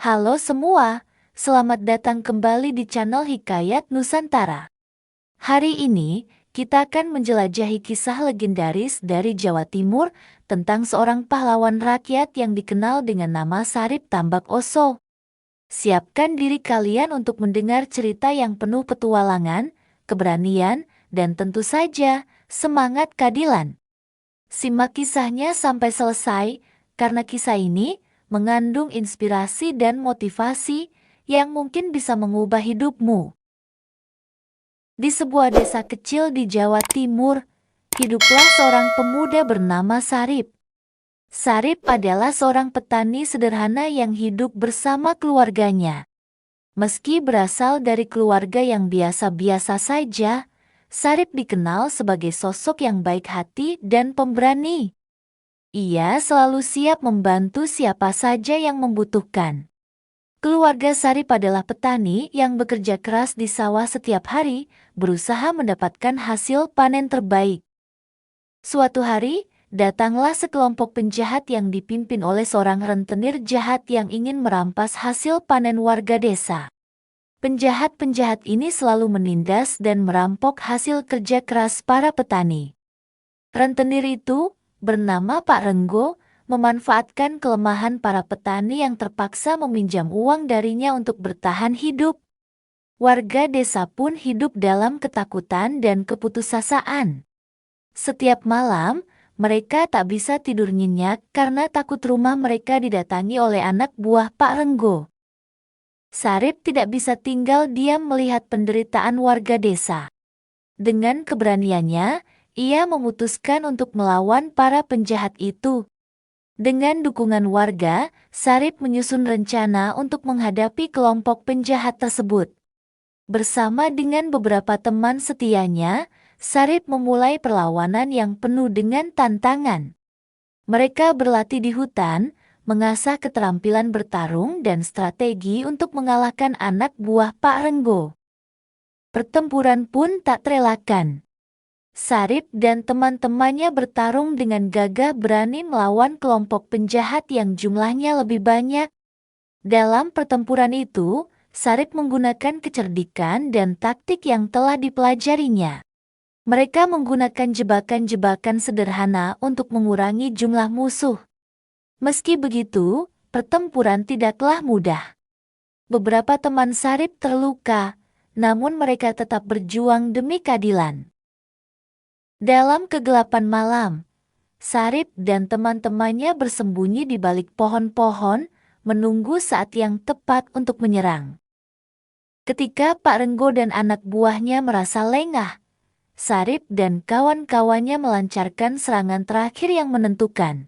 Halo semua, selamat datang kembali di channel Hikayat Nusantara. Hari ini, kita akan menjelajahi kisah legendaris dari Jawa Timur tentang seorang pahlawan rakyat yang dikenal dengan nama Sarip Tambak Oso. Siapkan diri kalian untuk mendengar cerita yang penuh petualangan, keberanian, dan tentu saja semangat keadilan. Simak kisahnya sampai selesai, karena kisah ini mengandung inspirasi dan motivasi yang mungkin bisa mengubah hidupmu. Di sebuah desa kecil di Jawa Timur, hiduplah seorang pemuda bernama Sarip. Sarip adalah seorang petani sederhana yang hidup bersama keluarganya. Meski berasal dari keluarga yang biasa-biasa saja, Sarip dikenal sebagai sosok yang baik hati dan pemberani. Ia selalu siap membantu siapa saja yang membutuhkan. Keluarga Sarip adalah petani yang bekerja keras di sawah setiap hari, berusaha mendapatkan hasil panen terbaik. Suatu hari, datanglah sekelompok penjahat yang dipimpin oleh seorang rentenir jahat yang ingin merampas hasil panen warga desa. Penjahat-penjahat ini selalu menindas dan merampok hasil kerja keras para petani. Rentenir itu, bernama Pak Renggo, memanfaatkan kelemahan para petani yang terpaksa meminjam uang darinya untuk bertahan hidup. Warga desa pun hidup dalam ketakutan dan keputusasaan. Setiap malam, mereka tak bisa tidur nyenyak karena takut rumah mereka didatangi oleh anak buah Pak Renggo. Sarip tidak bisa tinggal diam melihat penderitaan warga desa. Dengan keberaniannya, ia memutuskan untuk melawan para penjahat itu. Dengan dukungan warga, Sarip menyusun rencana untuk menghadapi kelompok penjahat tersebut. Bersama dengan beberapa teman setianya, Sarip memulai perlawanan yang penuh dengan tantangan. Mereka berlatih di hutan, mengasah keterampilan bertarung dan strategi untuk mengalahkan anak buah Pak Renggo. Pertempuran pun tak terelakkan. Sarip dan teman-temannya bertarung dengan gagah berani melawan kelompok penjahat yang jumlahnya lebih banyak. Dalam pertempuran itu, Sarip menggunakan kecerdikan dan taktik yang telah dipelajarinya. Mereka menggunakan jebakan-jebakan sederhana untuk mengurangi jumlah musuh. Meski begitu, pertempuran tidaklah mudah. Beberapa teman Sarip terluka, namun mereka tetap berjuang demi keadilan. Dalam kegelapan malam, Sarip dan teman-temannya bersembunyi di balik pohon-pohon, menunggu saat yang tepat untuk menyerang. Ketika Pak Renggo dan anak buahnya merasa lengah, Sarip dan kawan-kawannya melancarkan serangan terakhir yang menentukan.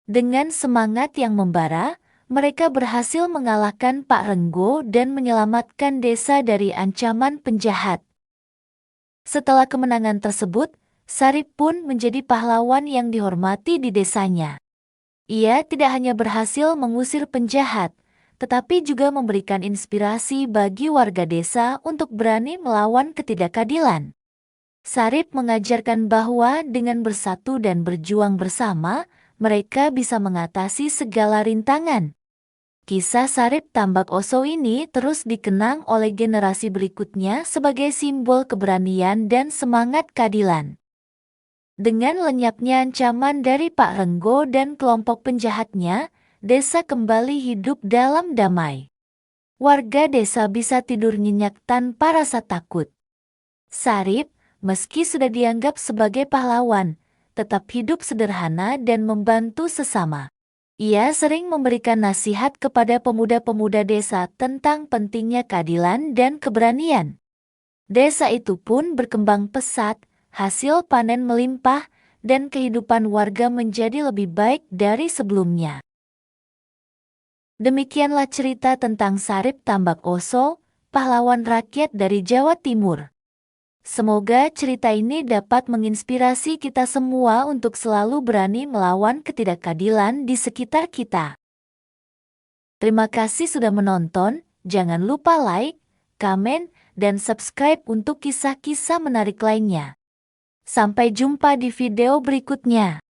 Dengan semangat yang membara, mereka berhasil mengalahkan Pak Renggo dan menyelamatkan desa dari ancaman penjahat. Setelah kemenangan tersebut, Sarip pun menjadi pahlawan yang dihormati di desanya. Ia tidak hanya berhasil mengusir penjahat, tetapi juga memberikan inspirasi bagi warga desa untuk berani melawan ketidakadilan. Sarip mengajarkan bahwa dengan bersatu dan berjuang bersama, mereka bisa mengatasi segala rintangan. Kisah Sarip Tambak Oso ini terus dikenang oleh generasi berikutnya sebagai simbol keberanian dan semangat keadilan. Dengan lenyapnya ancaman dari Pak Renggo dan kelompok penjahatnya, desa kembali hidup dalam damai. Warga desa bisa tidur nyenyak tanpa rasa takut. Sarip, meski sudah dianggap sebagai pahlawan, tetap hidup sederhana dan membantu sesama. Ia sering memberikan nasihat kepada pemuda-pemuda desa tentang pentingnya keadilan dan keberanian. Desa itu pun berkembang pesat, hasil panen melimpah, dan kehidupan warga menjadi lebih baik dari sebelumnya. Demikianlah cerita tentang Sarip Tambak Oso, pahlawan rakyat dari Jawa Timur. Semoga cerita ini dapat menginspirasi kita semua untuk selalu berani melawan ketidakadilan di sekitar kita. Terima kasih sudah menonton, jangan lupa like, komen, dan subscribe untuk kisah-kisah menarik lainnya. Sampai jumpa di video berikutnya.